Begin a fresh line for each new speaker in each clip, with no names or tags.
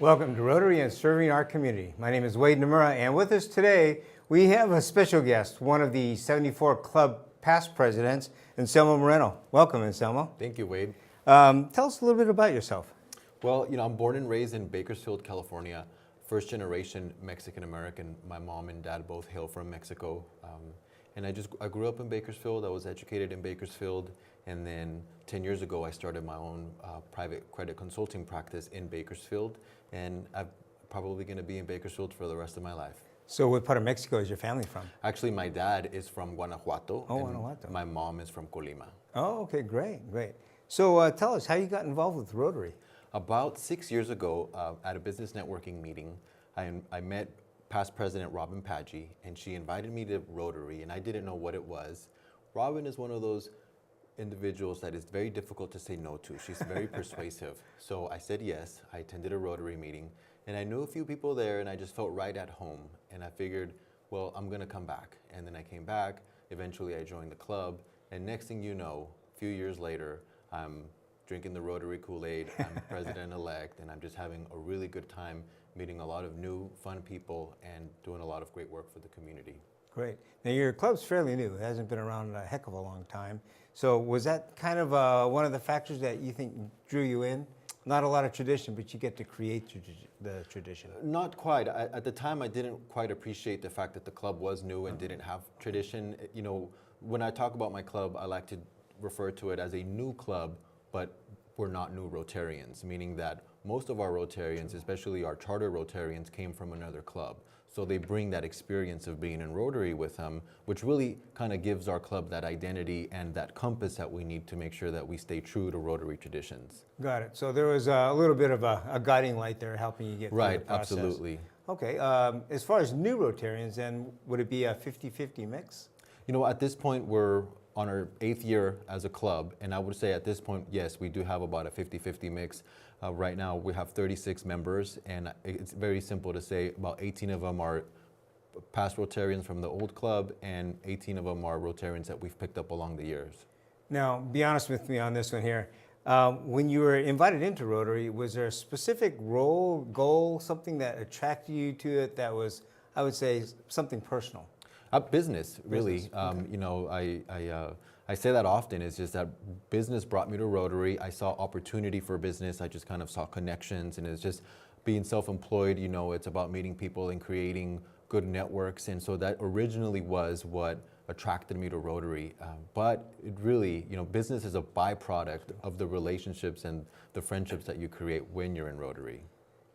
Welcome to Rotary and Serving Our Community. My name is Wade Nomura, and with us today we have a special guest, one of the 74 Club past presidents, Anselmo Moreno. Welcome, Anselmo.
Thank you, Wade.
Tell us a little bit about yourself.
Well, I'm born and raised in Bakersfield, California, first generation Mexican American. My mom and dad both hail from Mexico. And I grew up in Bakersfield. I was educated in Bakersfield. And then 10 years ago, I started my own private credit consulting practice in Bakersfield. And I'm probably going to be in Bakersfield for the rest of my life.
So what part of Mexico is your family from?
Actually, my dad is from Guanajuato.
Oh,
and
Guanajuato.
My mom is from Colima.
Oh, okay, great, great. So tell us how you got involved with Rotary.
About 6 years ago, at a business networking meeting, I met past President Robin Paggi, and she invited me to Rotary, and I didn't know what it was. Robin is one of those individuals that is very difficult to say no to. She's very persuasive. So I said yes. I attended a Rotary meeting, and I knew a few people there, and I just felt right at home. And I figured, well, I'm gonna come back. And then I came back. Eventually, I joined the club, and next thing you know, a few years later, I'm drinking the Rotary Kool-Aid. I'm president-elect, and I'm just having a really good time meeting a lot of new, fun people and doing a lot of great work for the community.
Great. Now your club's fairly new. It hasn't been around a heck of a long time. So was that kind of one of the factors that you think drew you in? Not a lot of tradition, but you get to create the tradition.
Not quite. At the time, I didn't quite appreciate the fact that the club was new and didn't have tradition. When I talk about my club, I like to refer to it as a new club, but we're not new Rotarians, meaning that most of our Rotarians, especially our charter Rotarians, came from another club. So they bring that experience of being in Rotary with them, which really kind of gives our club that identity and that compass that we need to make sure that we stay true to Rotary traditions.
Got it. So there was a little bit of a guiding light there helping you get through the process.
Right, absolutely.
Okay. As far as new Rotarians, then, would it be a 50-50 mix?
At this point, we're on our 8th year as a club, and I would say at this point, yes, we do have about a 50-50 mix. Right now, we have 36 members, and it's very simple to say about 18 of them are past Rotarians from the old club, and 18 of them are Rotarians that we've picked up along the years.
Now, be honest with me on this one here. When you were invited into Rotary, was there a specific role, goal, something that attracted you to it that was, I would say, something personal?
Business, really. Okay. I say that often. It's just that business brought me to Rotary. I saw opportunity for business. I just kind of saw connections, and it's just being self-employed. It's about meeting people and creating good networks, and so that originally was what attracted me to Rotary. But it really, business is a byproduct of the relationships and the friendships that you create when you're in Rotary.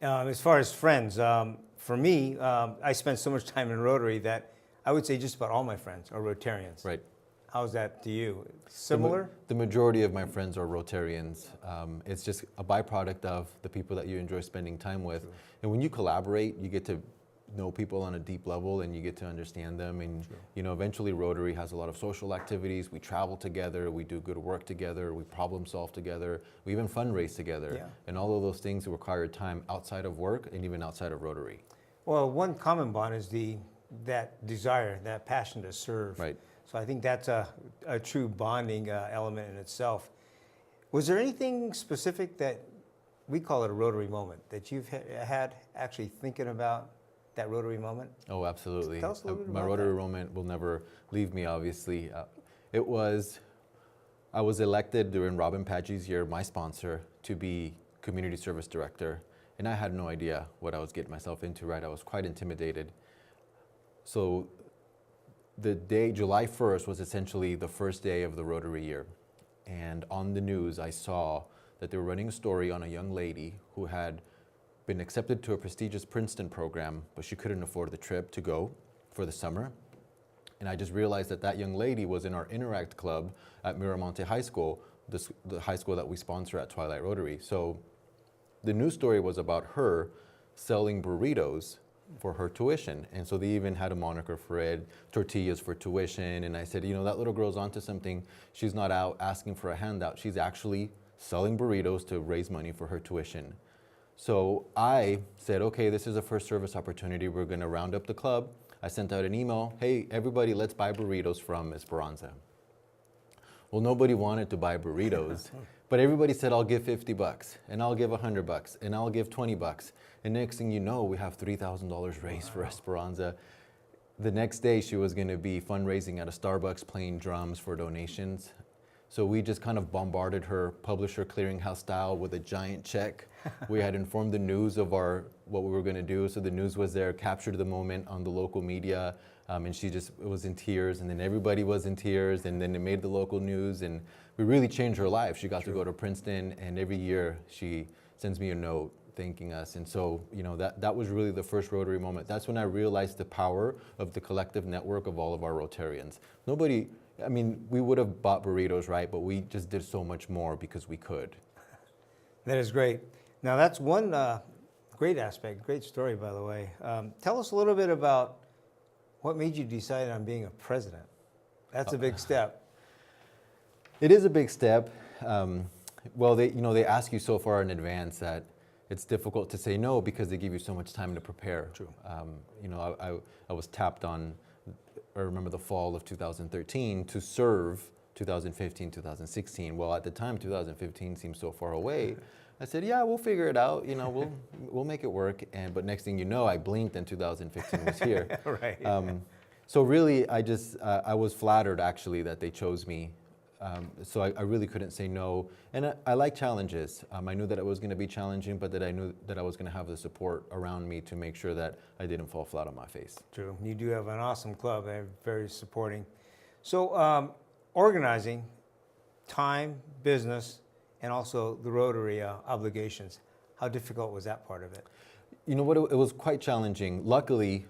As far as friends, for me, I spent so much time in Rotary that I would say just about all my friends are Rotarians.
Right.
How's that to you? Similar?
The majority of my friends are Rotarians. It's just a byproduct of the people that you enjoy spending time with.
True.
And when you collaborate, you get to know people on a deep level and you get to understand them. And eventually Rotary has a lot of social activities. We travel together, we do good work together, we problem solve together, we even fundraise together. Yeah. And all of those things require time outside of work and even outside of Rotary.
Well, one common bond is that desire, that passion to serve.
Right.
So I think that's a true bonding element in itself. Was there anything specific that, we call it a Rotary moment, that you've had actually thinking about that Rotary moment?
Oh, absolutely.
Tell us a little bit
My
about
Rotary
that.
moment will never leave me, obviously. I was elected during Robin Paggi's year, my sponsor, to be Community Service Director, and I had no idea what I was getting myself into, right? I was quite intimidated. So the day, July 1st, was essentially the first day of the Rotary year. And on the news, I saw that they were running a story on a young lady who had been accepted to a prestigious Princeton program, but she couldn't afford the trip to go for the summer. And I just realized that that young lady was in our Interact Club at Miramonte High School, the high school that we sponsor at Twilight Rotary. So the news story was about her selling burritos for her tuition. And so they even had a moniker for it, tortillas for tuition. And I said, that little girl's onto something. She's not out asking for a handout. She's actually selling burritos to raise money for her tuition. So I said, okay, this is a first service opportunity. We're gonna round up the club. I sent out an email, hey, everybody, let's buy burritos from Esperanza. Well, nobody wanted to buy burritos, but everybody said, I'll give $50 and I'll give $100 and I'll give $20. And next thing you know, we have $3,000 raised for Esperanza. The next day she was going to be fundraising at a Starbucks playing drums for donations. So we just kind of bombarded her publisher clearinghouse style with a giant check. We had informed the news of what we were going to do. So the news was there, captured the moment on the local media, and she just was in tears, and then everybody was in tears, and then it made the local news, and we really changed her life. She got to go to Princeton, and every year she sends me a note thanking us. And so, you know, that was really the first Rotary moment. That's when I realized the power of the collective network of all of our Rotarians. Nobody, I mean, we would have bought burritos, right? But we just did so much more because we could.
That is great. Now, that's one great aspect, great story, by the way. Tell us a little bit about what made you decide on being a president. That's a big step.
It is a big step. Well, they ask you so far in advance that it's difficult to say no because they give you so much time to prepare.
True.
I was tapped on, I remember the fall of 2013 to serve 2015, 2016. Well, at the time, 2015 seemed so far away. I said, yeah, we'll figure it out. You know, we'll make it work. But next thing you know, I blinked and 2015 was here.
Right.
So really, I was flattered actually that they chose me. So I really couldn't say no. And I like challenges. I knew that it was going to be challenging, but that I knew that I was going to have the support around me to make sure that I didn't fall flat on my face.
True. You do have an awesome club. They're very supporting. So organizing, time, business, and also the Rotary obligations. How difficult was that part of it?
You know what? It was quite challenging. Luckily,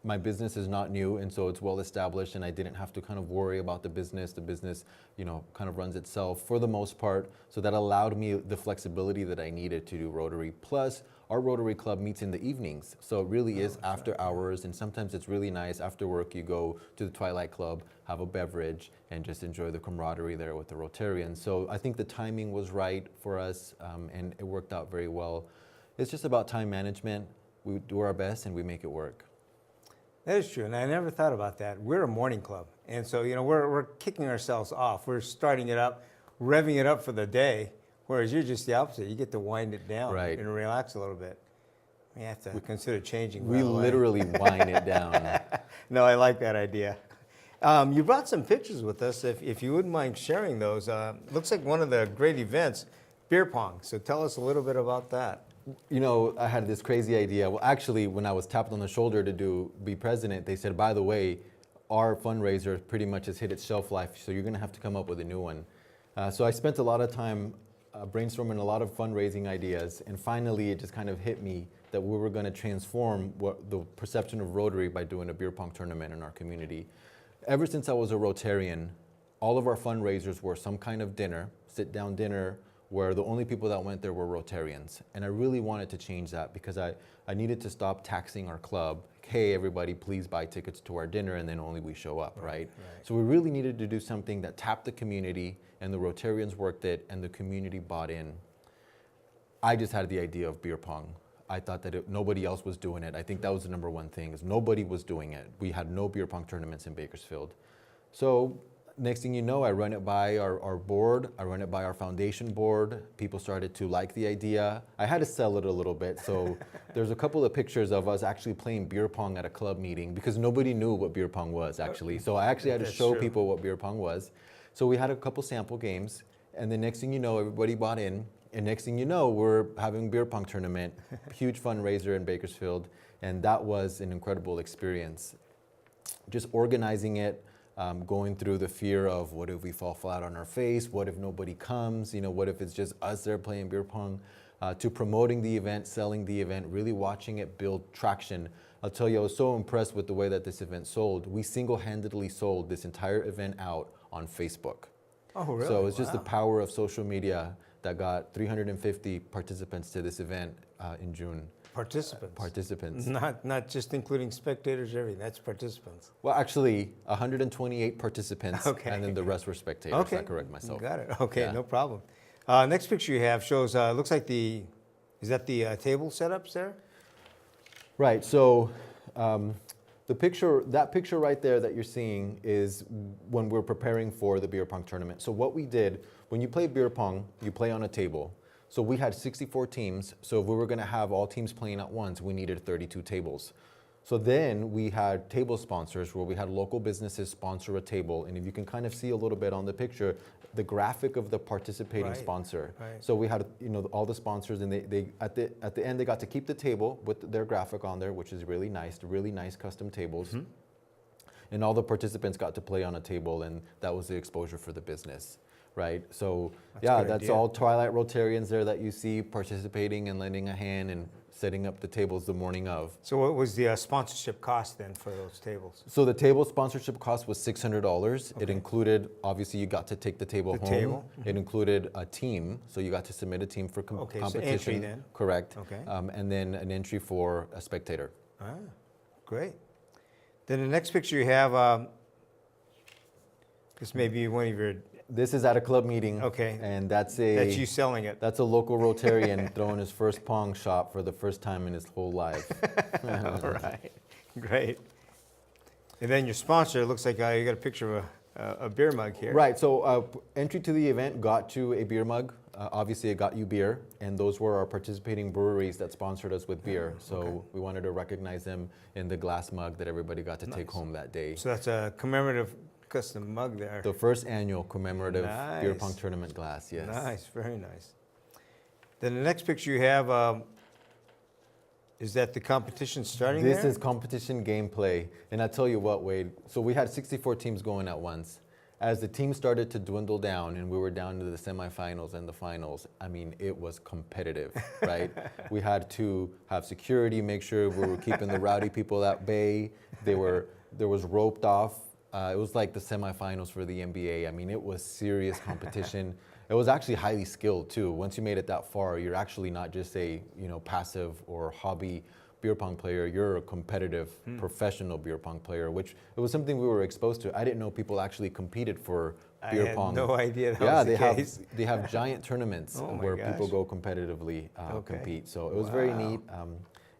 my business is not new, and so it's well established, and I didn't have to kind of worry about the business. The business, you know, kind of runs itself for the most part. So that allowed me the flexibility that I needed to do Rotary. Plus, our Rotary Club meets in the evenings. So it really is after hours, and sometimes it's really nice. After work, you go to the Twilight Club, have a beverage, and just enjoy the camaraderie there with the Rotarians. So I think the timing was right for us, and it worked out very well. It's just about time management. We do our best, and we make it work.
That is true, and I never thought about that. We're a morning club, and so we're kicking ourselves off. We're starting it up, revving it up for the day, whereas you're just the opposite. You get to wind it down and relax a little bit. We have to consider changing.
We literally wind it down.
No, I like that idea. You brought some pictures with us. If you wouldn't mind sharing those, looks like one of the great events, beer pong. So tell us a little bit about that.
You know, I had this crazy idea. Well, actually, when I was tapped on the shoulder to be president, they said, by the way, our fundraiser pretty much has hit its shelf life, so you're going to have to come up with a new one. So I spent a lot of time brainstorming a lot of fundraising ideas, and finally it just kind of hit me that we were going to transform the perception of Rotary by doing a beer pong tournament in our community. Ever since I was a Rotarian, all of our fundraisers were some kind of dinner, sit-down dinner, where the only people that went there were Rotarians. And I really wanted to change that because I needed to stop taxing our club. Hey, everybody, please buy tickets to our dinner, and then only we show up, right? So we really needed to do something that tapped the community, and the Rotarians worked it, and the community bought in. I just had the idea of beer pong. I thought that nobody else was doing it. I think that was the number one thing, is nobody was doing it. We had no beer pong tournaments in Bakersfield. So next thing you know, I run it by our board, I run it by our foundation board. People started to like the idea. I had to sell it a little bit, so there's a couple of pictures of us actually playing beer pong at a club meeting because nobody knew what beer pong was actually. So I actually had to show people what beer pong was. So we had a couple sample games, and the next thing you know, everybody bought in, and next thing you know, we're having a beer pong tournament, huge fundraiser in Bakersfield, and that was an incredible experience. Just organizing it, going through the fear of what if we fall flat on our face, what if nobody comes, you know, what if it's just us there playing beer pong, to promoting the event, selling the event, really watching it build traction. I'll tell you, I was so impressed with the way that this event sold. We single-handedly sold this entire event out on Facebook.
Oh, really?
So it's just the power of social media that got 350 participants to this event in June. Participants.
Not just including spectators, everything. That's participants.
Well, actually, 128 participants, and then the rest were spectators.
Okay.
I correct myself.
Got it. Okay,
Yeah.
no problem. Next picture you have shows, looks like is that the table setups there?
Right. So That picture right there that you're seeing is when we're preparing for the beer pong tournament. So what we did, when you play beer pong, you play on a table. So we had 64 teams. So if we were going to have all teams playing at once, we needed 32 tables. So then we had table sponsors where we had local businesses sponsor a table. And if you can kind of see a little bit on the picture, the graphic of the participating sponsor.
Right.
So we had, all the sponsors, and they at the end they got to keep the table with their graphic on there, which is really nice custom tables. Mm-hmm. And all the participants got to play on a table, and that was the exposure for the business, right? So that's all Twilight Rotarians there that you see participating and lending a hand and setting up the tables the morning of.
So what was the sponsorship cost then for those tables?
So the table sponsorship cost was $600.
Okay.
It included, obviously, you got to take the table home. Mm-hmm. It included a team, so you got to submit a team for competition.
So entry then.
Correct.
Okay.
And then an entry for a spectator.
Ah, great. Then the next picture you have, this may be one of your...
This is at a club meeting.
Okay.
And that's
you selling it.
That's a local Rotarian throwing his first pong shot for the first time in his whole life.
All right. Great. And then your sponsor, it looks like you got a picture of a beer mug here.
Right. So entry to the event got you a beer mug. Obviously, it got you beer. And those were our participating breweries that sponsored us with beer. So we wanted to recognize them in the glass mug that everybody got to take home that day.
So that's a commemorative custom mug there.
The first annual commemorative beer pong tournament glass, yes.
Nice, very nice. Then the next picture you have, is that the competition starting
This
there?
is competition gameplay. And I tell you what, Wade, so we had 64 teams going at once. As the team started to dwindle down and we were down to the semifinals and the finals, I mean, it was competitive, right? We had to have security, make sure we were keeping the rowdy people at bay. There was roped off. It was like the semifinals for the NBA. I mean, it was serious competition. It was actually highly skilled too. Once you made it that far, you're actually not just a passive or hobby beer pong player. You're a competitive, professional beer pong player, which it was something we were exposed to. I didn't know people actually competed for beer pong.
I had no idea that was the case.
They have giant tournaments where people go competitively compete. So it was very neat,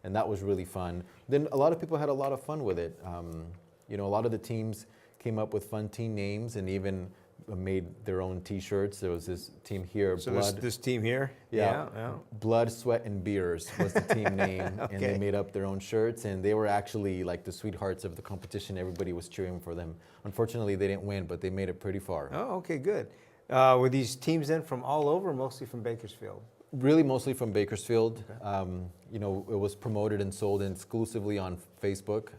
and that was really fun. Then a lot of people had a lot of fun with it. A lot of the teams came up with fun team names and even made their own T-shirts. There was this team here,
so
Blood.
this team here?
Yeah. Blood, Sweat, and Beers was the team name.
Okay.
And they made up their own shirts, and they were actually like the sweethearts of the competition. Everybody was cheering for them. Unfortunately, they didn't win, but they made it pretty far.
Oh, okay, good. Were these teams then from all over, mostly from Bakersfield?
Really mostly from Bakersfield.
Okay.
It was promoted and sold exclusively on Facebook.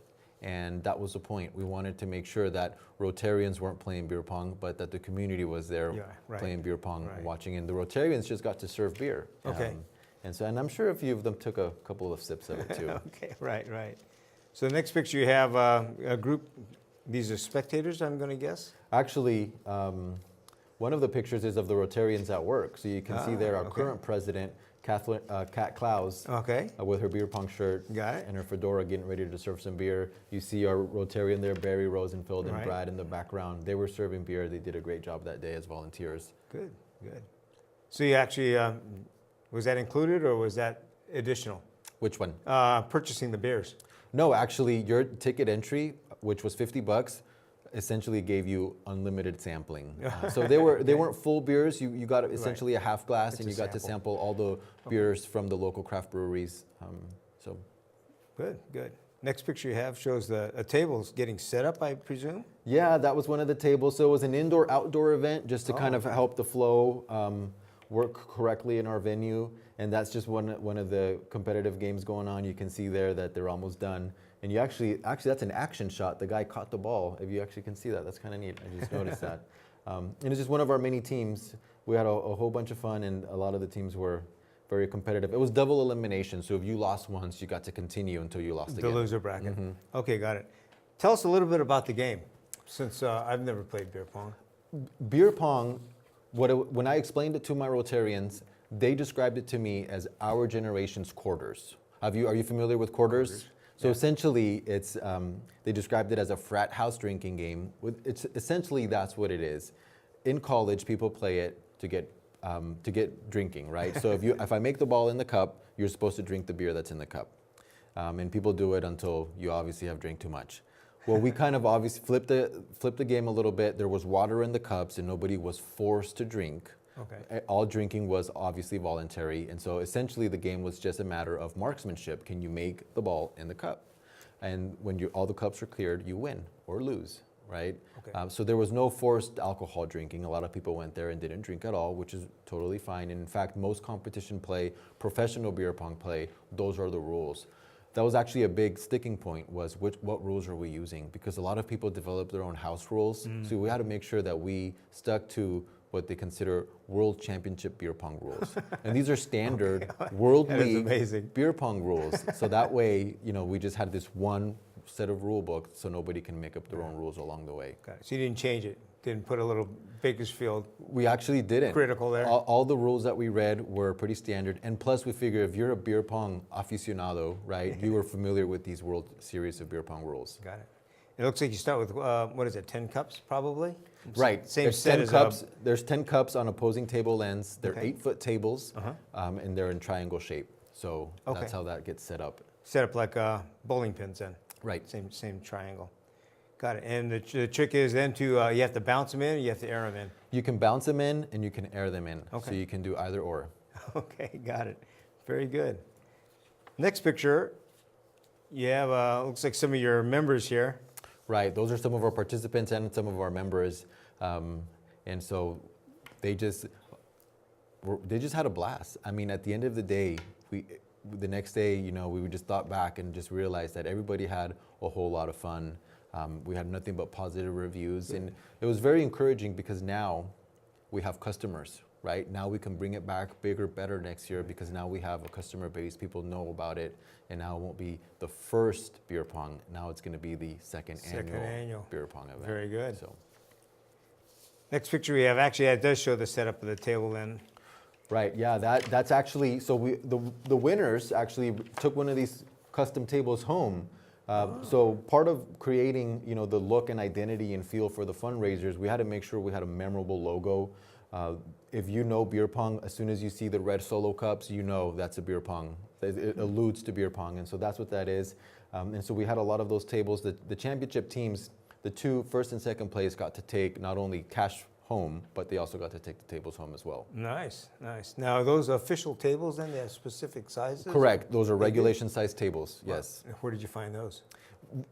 And that was the point. We wanted to make sure that Rotarians weren't playing beer pong, but that the community was there playing beer pong, watching. And the Rotarians just got to serve beer.
Okay.
And I'm sure a few of them took a couple of sips of it too.
Okay, right. So the next picture you have a group, these are spectators, I'm going to guess?
Actually, one of the pictures is of the Rotarians at work. So you can see there our current president, Kat Klaus, with her beer pong shirt and her fedora getting ready to serve some beer. You see our Rotarian there, Barry Rosenfeld and Brad in the background. They were serving beer. They did a great job that day as volunteers.
Good. So you actually, was that included or was that additional?
Which one?
Purchasing the beers.
No, actually your ticket entry, which was $50, essentially gave you unlimited sampling. So they weren't full beers. You got essentially a half glass, and you got to sample all the beers from the local craft breweries.
Good. Next picture you have shows a table getting set up, I presume?
Yeah, that was one of the tables. So it was an indoor-outdoor event just to kind of help the flow work correctly in our venue. And that's just one of the competitive games going on. You can see there that they're almost done. And you actually that's an action shot. The guy caught the ball. If you actually can see that, that's kind of neat. I just noticed that. And it's just one of our many teams. We had a whole bunch of fun, and a lot of the teams were very competitive. It was double elimination, so if you lost once, you got to continue until you lost again.
The loser bracket. Mm-hmm. Okay, got it. Tell us a little bit about the game, since I've never played beer pong.
Beer pong, when I explained it to my Rotarians, they described it to me as our generation's quarters. Are you familiar with quarters? So essentially, it's they described it as a frat house drinking game. Essentially, that's what it is. In college, people play it to get drinking, right? So if I make the ball in the cup, you're supposed to drink the beer that's in the cup. And people do it until you obviously have drank too much. Well, we kind of obviously flipped the game a little bit. There was water in the cups and nobody was forced to drink.
Okay.
All drinking was obviously voluntary. And so essentially the game was just a matter of marksmanship. Can you make the ball in the cup? And when all the cups are cleared, you win or lose, right?
Okay.
So there was no forced alcohol drinking. A lot of people went there and didn't drink at all, which is totally fine. And in fact, most competition play, professional beer pong play, those are the rules. That was actually a big sticking point, was what rules are we using? Because a lot of people develop their own house rules. So we had to make sure that we stuck to what they consider world championship beer pong rules. And these are standard world league beer pong rules. So that way, we just had this one set of rule book so nobody can make up their own rules along the way.
Got it. So you didn't change it? Didn't put a little Bakersfield
We actually didn't.
critical there?
All the rules that we read were pretty standard. And plus we figure if you're a beer pong aficionado, right, you were familiar with these World Series of beer pong rules.
Got it. It looks like you start with, what is it, 10 cups probably?
Right.
Same
There's
set
10
as
cups. There's 10 cups on opposing table ends. They're
Okay.
8-foot tables,
Uh-huh.
and they're in triangle shape. So
Okay.
that's how that gets set up.
Set up like bowling pins then.
Right.
Same triangle. Got it. And the trick is then to, you have to bounce them in or you have to air them in?
You can bounce them in and you can air them in.
Okay.
So you can do either or.
Okay, got it. Very good. Next picture, you have, looks like some of your members here.
Right. Those are some of our participants and some of our members. And so they just had a blast. I mean, at the end of the day, the next day, we just thought back and just realized that everybody had a whole lot of fun. We had nothing but positive reviews, and it was very encouraging because now we have customers, right? Now we can bring it back bigger, better next year because now we have a customer base, people know about it, and now it won't be the first beer pong. Now it's going to be the second annual beer pong event.
Very good.
So.
Next picture we have, actually, it does show the setup of the table then.
Right, yeah, that's actually, so the winners actually took one of these custom tables home. So part of creating, the look and identity and feel for the fundraisers, we had to make sure we had a memorable logo. If you know beer pong, as soon as you see the red solo cups, that's a beer pong. It alludes to beer pong, and so that's what that is. And so we had a lot of those tables. The championship teams, the two first and second place got to take not only cash home, but they also got to take the tables home as well.
Nice, nice. Now, are those official tables then? They have specific sizes?
Correct. Those are regulation size tables, yes.
Where did you find those?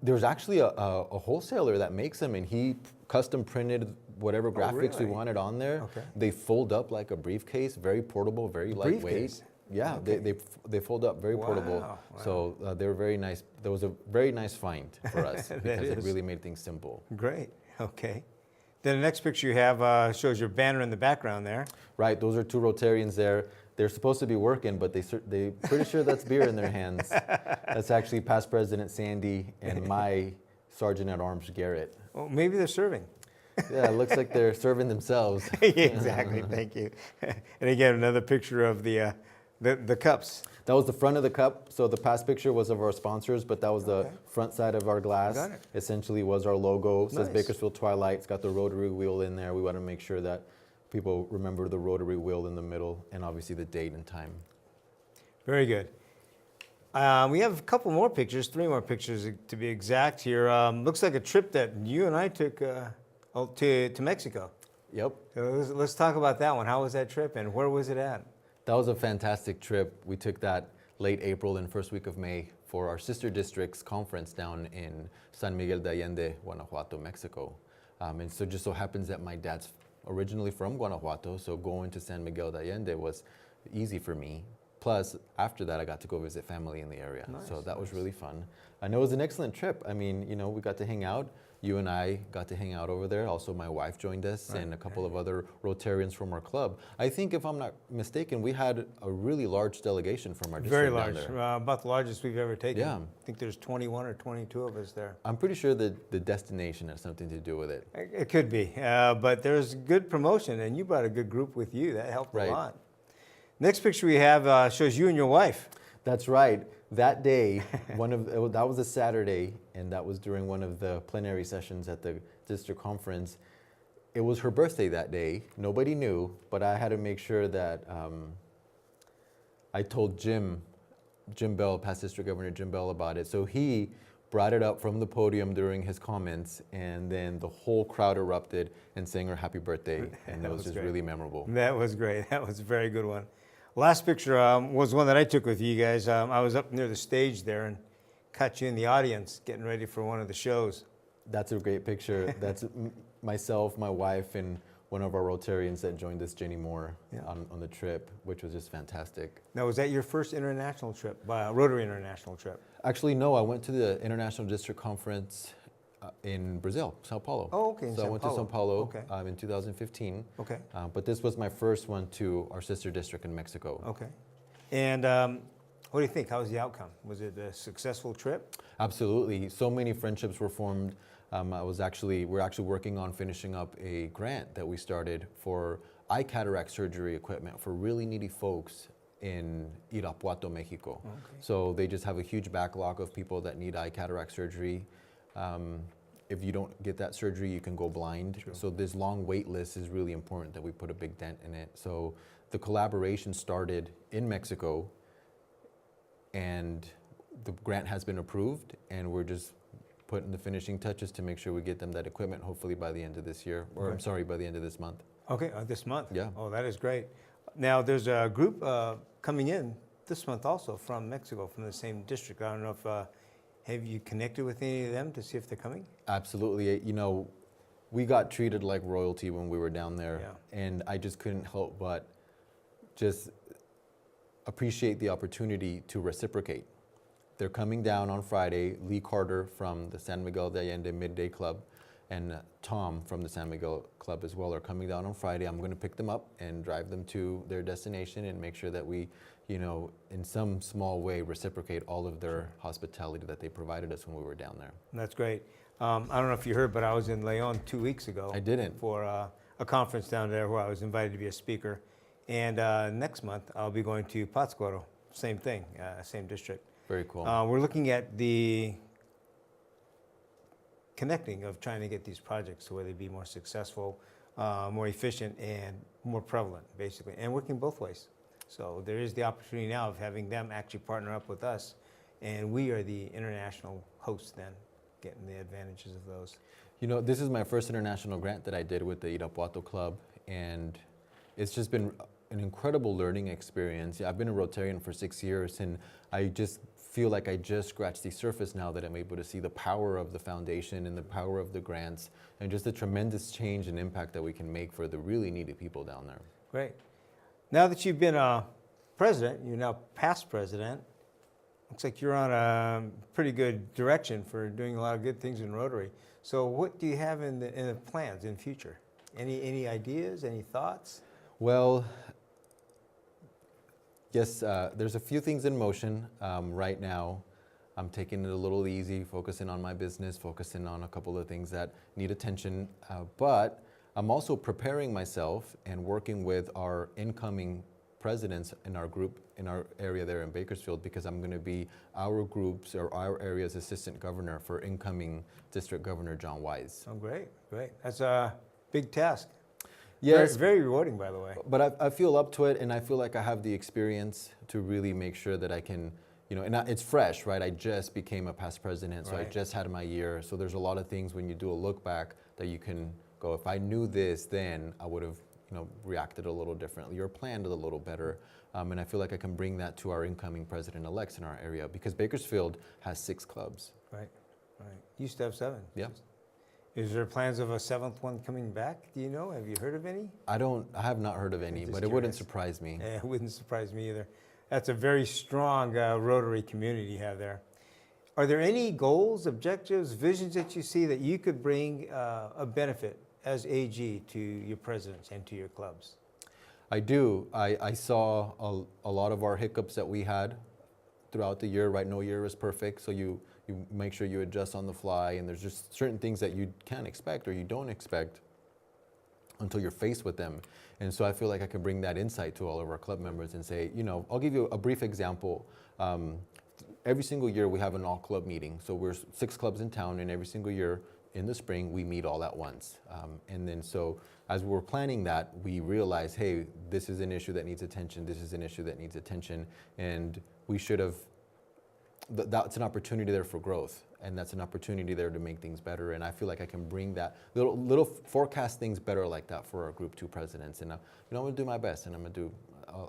There's actually a wholesaler that makes them, and he custom printed whatever graphics we
really?
wanted on there.
Okay.
They fold up like a briefcase, very portable, very lightweight.
Briefcase?
Yeah,
Okay.
they fold up very portable.
Wow, wow.
So they were very nice. That was a very nice find for us because it
is.
really made things simple.
Great, okay. Then the next picture you have shows your banner in the background there.
Right, those are two Rotarians there. They're supposed to be working, but they pretty sure that's beer in their hands. That's actually past President Sandy and my Sergeant at Arms Garrett.
Oh, maybe they're serving.
Yeah, it looks like they're serving themselves.
Exactly, thank you. And again, another picture of the cups.
That was the front of the cup. So the past picture was of our sponsors, but that was the front side of our glass.
Got it.
Essentially was our logo. It says
Nice.
Bakersfield Twilight. It's got the rotary wheel in there. We want to make sure that people remember the rotary wheel in the middle and obviously the date and time.
Very good. We have a couple more pictures, 3 more pictures to be exact here. Looks like a trip that you and I took to Mexico.
Yep.
So let's talk about that one. How was that trip and where was it at?
That was a fantastic trip. We took that late April and first week of May for our sister districts conference down in San Miguel de Allende, Guanajuato, Mexico. And so just so happens that my dad's originally from Guanajuato, so going to San Miguel de Allende was easy for me. Plus, after that, I got to go visit family in the area.
Nice,
So that was really fun. And it was an excellent trip. I mean, we got to hang out. You and I got to hang out over there. Also, my wife joined us and a couple of other Rotarians from our club. I think, if I'm not mistaken, we had a really large delegation from our district
Very
down
large,
there.
about the largest we've ever taken.
Yeah.
I think there's 21 or 22 of us there.
I'm pretty sure that the destination has something to do with it.
It could be, but there's good promotion, and you brought a good group with you. That helped
Right.
a lot. Next picture we have shows you and your wife.
That's right. That day, that was a Saturday, and that was during one of the plenary sessions at the district conference. It was her birthday that day. Nobody knew, but I had to make sure that I told Jim Jim Bell, past District Governor Jim Bell, about it. So he brought it up from the podium during his comments, and then the whole crowd erupted and sang her happy birthday, and it was just
great.
really memorable.
That was great. That was a very good one. Last picture was one that I took with you guys. I was up near the stage there and caught you in the audience getting ready for one of the shows.
That's a great picture. That's myself, my wife, and one of our Rotarians that joined us, Jenny Moore, on the trip, which was just fantastic.
Now, was that your first international trip, Rotary International trip?
Actually, no, I went to the International District Conference in Brazil, Sao Paulo.
Oh, okay.
So I went to Sao Paulo
Okay.
in 2015.
Okay.
But this was my first one to our sister district in Mexico.
Okay. And what do you think? How was the outcome? Was it a successful trip?
Absolutely. So many friendships were formed. We're actually working on finishing up a grant that we started for eye cataract surgery equipment for really needy folks in Irapuato, Mexico.
Okay.
So they just have a huge backlog of people that need eye cataract surgery. If you don't get that surgery, you can go blind.
True.
So this long wait list is really important that we put a big dent in it. So the collaboration started in Mexico, and the grant has been approved, and we're just putting the finishing touches to make sure we get them that equipment, hopefully by the end of this year, or I'm sorry, by the end of this month.
Okay, this month?
Yeah.
Oh, that is great. Now, there's a group coming in this month also from Mexico, from the same district. I don't know if, have you connected with any of them to see if they're coming?
Absolutely. You know, we got treated like royalty when we were down there,
Yeah.
and I just couldn't help but just appreciate the opportunity to reciprocate. They're coming down on Friday. Lee Carter from the San Miguel de Allende Midday Club and Tom from the San Miguel Club as well are coming down on Friday. I'm going to pick them up and drive them to their destination and make sure that we, you know, in some small way reciprocate all of their hospitality that they provided us when we were down there.
That's great. I don't know if you heard, but I was in Leon 2 weeks ago.
I didn't.
For a conference down there where I was invited to be a speaker. And next month, I'll be going to Pátzcuaro. Same thing, same district.
Very cool.
We're looking at the connecting of trying to get these projects so where they be more successful, more efficient, and more prevalent, basically, and working both ways. So there is the opportunity now of having them actually partner up with us, and we are the international host then, getting the advantages of those.
You know, this is my first international grant that I did with the Irapuato Club, and it's just been an incredible learning experience. I've been a Rotarian for 6 years, and I just feel like I just scratched the surface now that I'm able to see the power of the foundation and the power of the grants and just the tremendous change and impact that we can make for the really needy people down there.
Great. Now that you've been a president, you're now past president, looks like you're on a pretty good direction for doing a lot of good things in Rotary. So what do you have in the plans in future? Any ideas, any thoughts?
Well, yes, there's a few things in motion right now. I'm taking it a little easy, focusing on my business, focusing on a couple of things that need attention. But I'm also preparing myself and working with our incoming presidents in our group, in our area there in Bakersfield, because I'm going to be our group's or our area's assistant governor for incoming District Governor John Wise.
Oh, great, great. That's a big task.
Yes.
Very rewarding, by the way.
But I feel up to it, and I feel like I have the experience to really make sure that I can, you know, and it's fresh, right? I just became a past president, so I
Right.
just had my year. So there's a lot of things when you do a look back that you can go, if I knew this then, I would have, you know, reacted a little differently or planned a little better. And I feel like I can bring that to our incoming president-elects in our area, because Bakersfield has 6 clubs.
Right, right. Used to have 7.
Yeah.
Is there plans of a 7th one coming back? Do you know? Have you heard of any?
I have not heard of any,
Just
but it wouldn't
curious.
surprise me.
It wouldn't surprise me either. That's a very strong Rotary community you have there. Are there any goals, objectives, visions that you see that you could bring a benefit as AG to your presidents and to your clubs?
I do. I saw a lot of our hiccups that we had throughout the year, right? No year is perfect, so you make sure you adjust on the fly, and there's just certain things that you can't expect or you don't expect until you're faced with them. And so I feel like I can bring that insight to all of our club members and say, you know, I'll give you a brief example. Every single year we have an all-club meeting. So we're 6 clubs in town, and every single year in the spring we meet all at once. And then so as we're planning that, we realize, hey, this is an issue that needs attention, this is an issue that needs attention, and we should have that's an opportunity there for growth, and that's an opportunity there to make things better. And I feel like I can bring that little forecast things better like that for our Group 2 presidents. And I'm going to do my best, and I'm going to do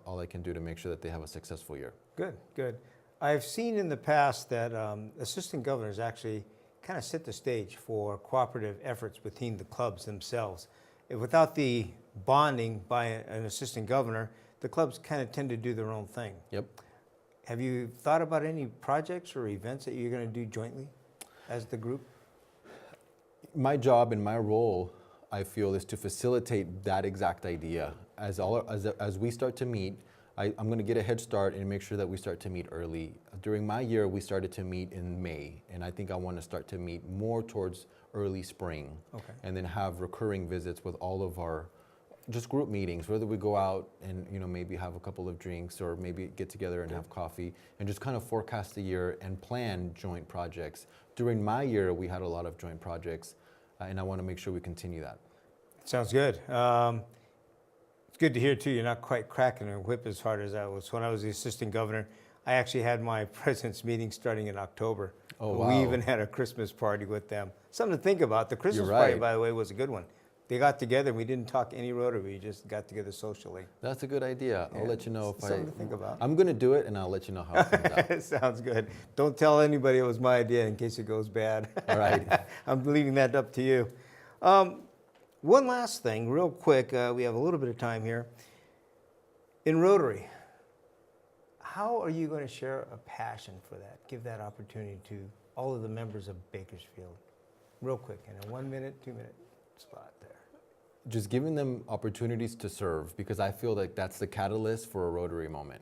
all I can do to make sure that they have a successful year.
Good, good. I've seen in the past that assistant governors actually kind of set the stage for cooperative efforts within the clubs themselves. Without the bonding by an assistant governor, the clubs kind of tend to do their own thing.
Yep.
Have you thought about any projects or events that you're going to do jointly as the group?
My job and my role, I feel, is to facilitate that exact idea. As we start to meet, I'm going to get a head start and make sure that we start to meet early. During my year, we started to meet in May, and I think I want to start to meet more towards early spring.
Okay.
And then have recurring visits with all of our just group meetings, whether we go out and maybe have a couple of drinks or maybe get together and have coffee and just kind of forecast the year and plan joint projects. During my year, we had a lot of joint projects, and I want to make sure we continue that.
Sounds good. It's good to hear, too, you're not quite cracking a whip as hard as I was. When I was the assistant governor, I actually had my president's meeting starting in October.
Oh, wow.
We even had a Christmas party with them. Something to think about. The Christmas
You're
party,
right.
by the way, was a good one. They got together, and we didn't talk any Rotary, we just got together socially.
That's a good idea. I'll let you know if
Something to think about.
I'm going to do it, and I'll let you know how it comes out.
Sounds good. Don't tell anybody it was my idea in case it goes bad.
All right.
I'm leaving that up to you. One last thing, real quick. We have a little bit of time here. In Rotary, how are you going to share a passion for that? Give that opportunity to all of the members of Bakersfield. Real quick, in a 1 minute, 2 minute spot there.
Just giving them opportunities to serve, because I feel like that's the catalyst for a Rotary moment.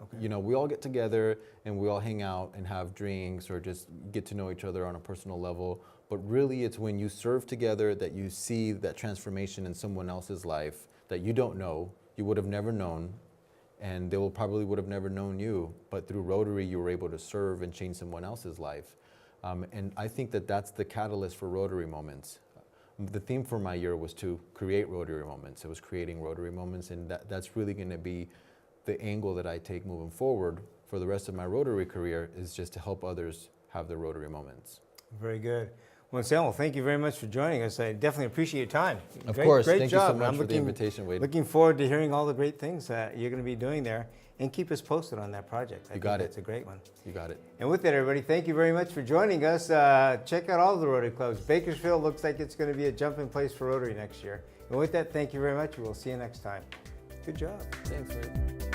Okay. We all get together and we all hang out and have drinks or just get to know each other on a personal level. But really, it's when you serve together that you see that transformation in someone else's life that you don't know, you would have never known, and they probably would have never known you. But through Rotary, you were able to serve and change someone else's life. And I think that that's the catalyst for Rotary moments. The theme for my year was to create Rotary moments. It was creating Rotary moments, and that's really going to be the angle that I take moving forward for the rest of my Rotary career, is just to help others have their Rotary moments.
Very good. Well, Anselmo, thank you very much for joining us. I definitely appreciate your time.
Of course.
Great
Thank
job.
you so much for the invitation, Wade.
Looking forward to hearing all the great things that you're going to be doing there, and keep us posted on that project.
You got it.
It's a great one.
You got it.
And with that, everybody, thank you very much for joining us. Check out all the Rotary clubs. Bakersfield looks like it's going to be a jumping place for Rotary next year. And with that, thank you very much. We'll see you next time. Good job.
Thanks, Wade.